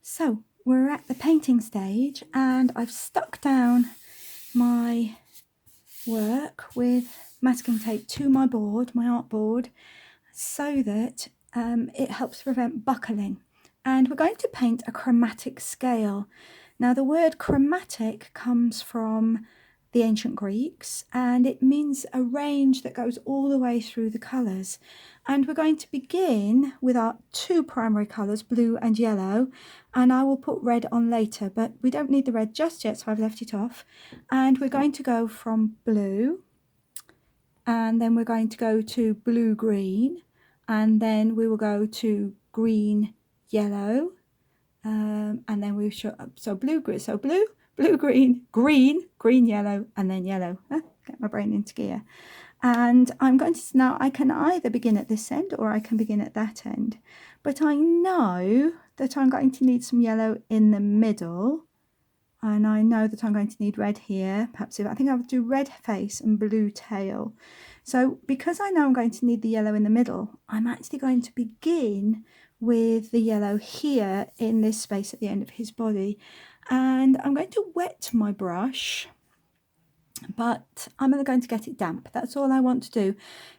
So we're at the painting stage, and I've stuck down my work with masking tape to my board, my art board, so that it helps prevent buckling. And we're going to paint a chromatic scale. Now the word chromatic comes from the ancient Greeks, and it means a range that goes all the way through the colours. And we're going to begin with our two primary colours, blue and yellow, and I will put red on later, but we don't need the red just yet, so I've left it off. And we're going to go from blue, and then we're going to go to blue green, and then we will go to green yellow, and then we show so blue green yellow, and then yellow. Get my brain into gear. And I'm going to, now I can either begin at this end or I can begin at that end, but I know that I'm going to need some yellow in the middle, and I know that I'm going to need red here. Perhaps I think I'll do red face and blue tail. So because I know I'm going to need the yellow in the middle, I'm actually going to begin with the yellow here in this space at the end of his body, and I'm going to wet my brush, but I'm going to get it damp. That's all I want to do.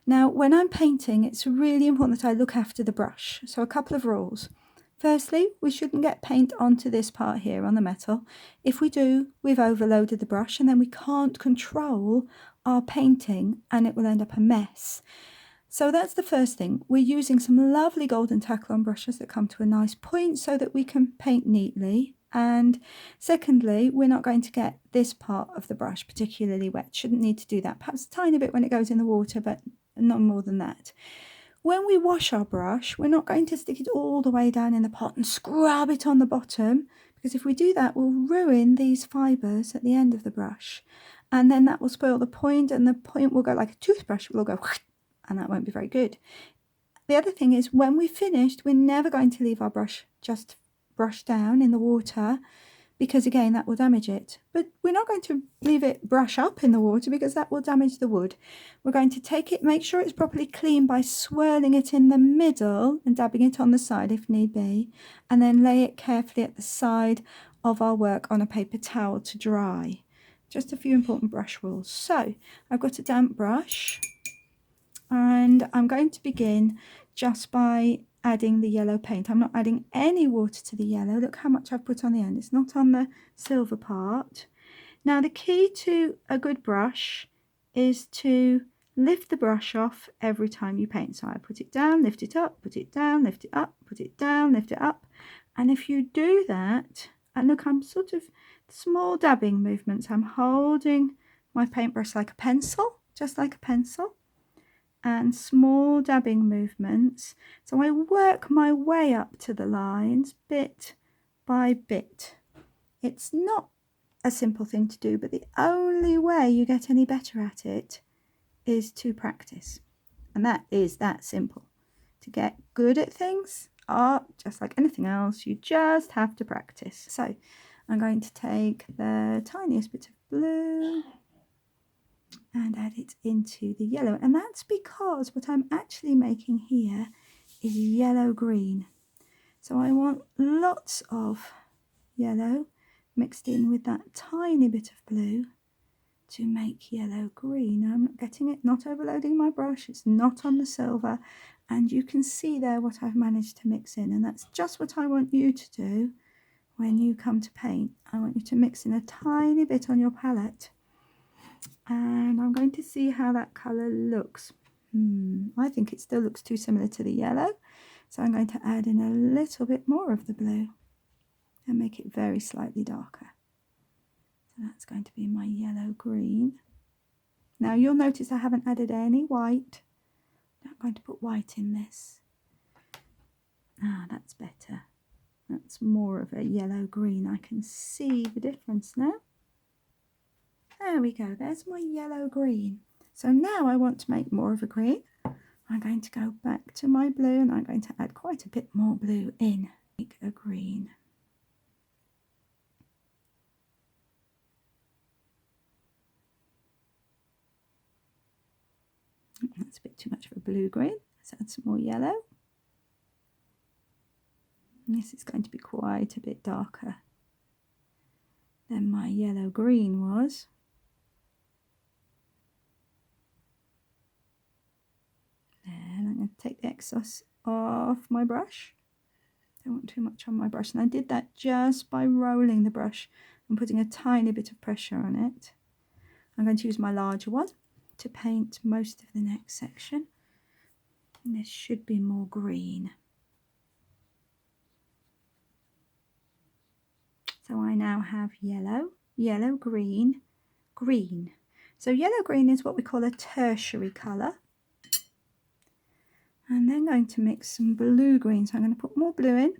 Now when I'm painting, it's really important that I look after the brush. So a couple of rules. Firstly, we shouldn't get paint onto this part here on the metal. If we do, we've overloaded the brush, and then we can't control our painting and it will end up a mess. So that's the first thing. We're using some lovely golden Taklon brushes that come to a nice point so that we can paint neatly. And secondly, we're not going to get this part of the brush particularly wet. Shouldn't need to do that. Perhaps a tiny bit when it goes in the water, but not more than that. When we wash our brush, we're not going to stick it all the way down in the pot and scrub it on the bottom, because if we do that, we'll ruin these fibres at the end of the brush. And then that will spoil the point, and the point will go like a toothbrush, it will go and that won't be very good. The other thing is, when we've finished, we're never going to leave our brush just brush down in the water, because again that will damage it. But we're not going to leave it brush up in the water, because that will damage the wood. We're going to take it, make sure it's properly clean by swirling it in the middle and dabbing it on the side if need be, and then lay it carefully at the side of our work on a paper towel to dry. Just a few important brush rules. So I've got a damp brush, and I'm going to begin just by adding the yellow paint. I'm not adding any water to the yellow. Look how much I've put on the end. It's not on the silver part. Now the key to a good brush is to lift the brush off every time you paint. So I put it down, lift it up, put it down, lift it up, put it down, lift it up. And if you do that, and look, I'm sort of small dabbing movements. I'm holding my paintbrush like a pencil, just like a pencil, and small dabbing movements. So I work my way up to the lines bit by bit. It's not a simple thing to do, but the only way you get any better at it is to practice. And that is that simple. To get good at things, art, just like anything else, you just have to practice. So I'm going to take the tiniest bit of blue and add it into the yellow, and that's because what I'm actually making here is yellow green. So I want lots of yellow mixed in with that tiny bit of blue to make yellow green. I'm not getting it, not overloading my brush, it's not on the silver, and you can see there what I've managed to mix in, and that's just what I want you to do when you come to paint. I want you to mix in a tiny bit on your palette, and I'm going to see how that colour looks. I think it still looks too similar to the yellow, so I'm going to add in a little bit more of the blue and make it very slightly darker. So that's going to be my yellow green. Now you'll notice I haven't added any white. I'm going to put white in this. That's better. That's more of a yellow green. I can see the difference now. There we go, there's my yellow green. So now I want to make more of a green. I'm going to go back to my blue, and I'm going to add quite a bit more blue in. Make a green. That's a bit too much of a blue green. Let's add some more yellow. This is going to be quite a bit darker than my yellow-green was. And I'm going to take the excess off my brush. Don't want too much on my brush. And I did that just by rolling the brush and putting a tiny bit of pressure on it. I'm going to use my larger one to paint most of the next section. And this should be more green. So I now have yellow, yellow, green, green. So yellow-green is what we call a tertiary colour. And then going to mix some blue-green. So I'm going to put more blue in.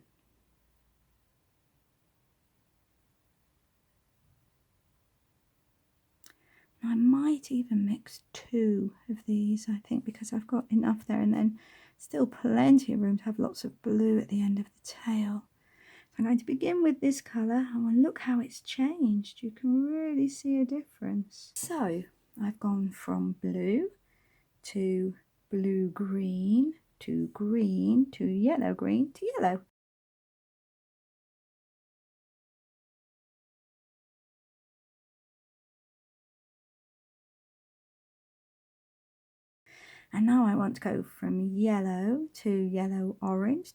I might even mix 2 of these, I think, because I've got enough there, and then still plenty of room to have lots of blue at the end of the tail. I'm going to begin with this colour, and look how it's changed. You can really see a difference. So I've gone from blue to blue-green to green to yellow-green to yellow. And now I want to go from yellow to yellow-orange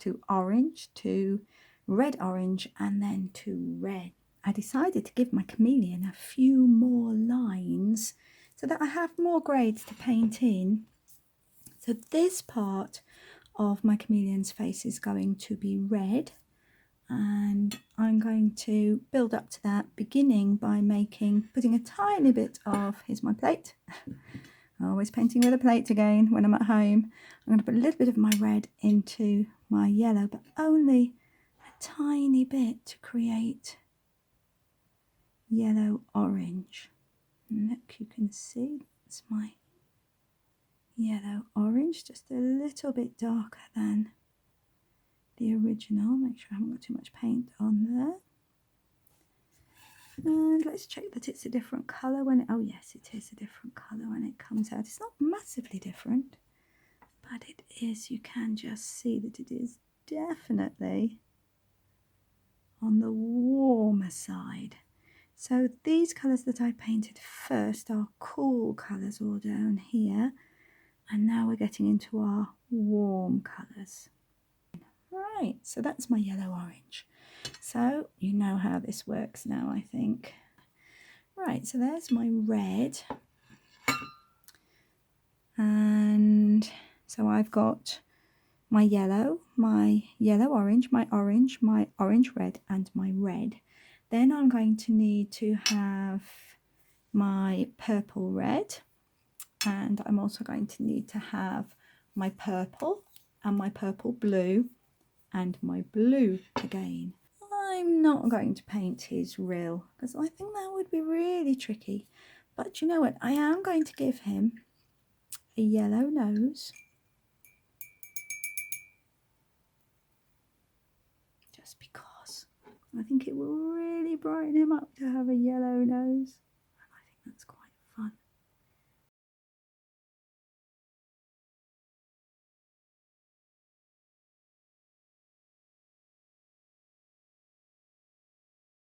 to red-orange and then to red. I decided to give my chameleon a few more lines so that I have more grades to paint in. So this part of my chameleon's face is going to be red, and I'm going to build up to that, beginning by putting a tiny bit of, here's my plate, always painting with a plate again when I'm at home. I'm going to put a little bit of my red into my yellow, but only a tiny bit to create yellow-orange. And look, you can see it's my yellow-orange, just a little bit darker than the original. Make sure I haven't got too much paint on there. And let's check that it's a different colour when it, oh yes, it is a different colour when it comes out. It's not massively different, but it is, you can just see that it is definitely on the warmer side. So these colours that I painted first are cool colours all down here, and now we're getting into our warm colours. Right, so that's my yellow-orange. So you know how this works now, I think. Right, so there's my red. And so I've got my yellow, my yellow-orange, my orange-red, and my red. Then I'm going to need to have my purple-red, and I'm also going to need to have my purple and my purple-blue and my blue again. I'm not going to paint his rill because I think that would be really tricky. But you know what? I am going to give him a yellow nose. Just because I think it will really brighten him up to have a yellow nose.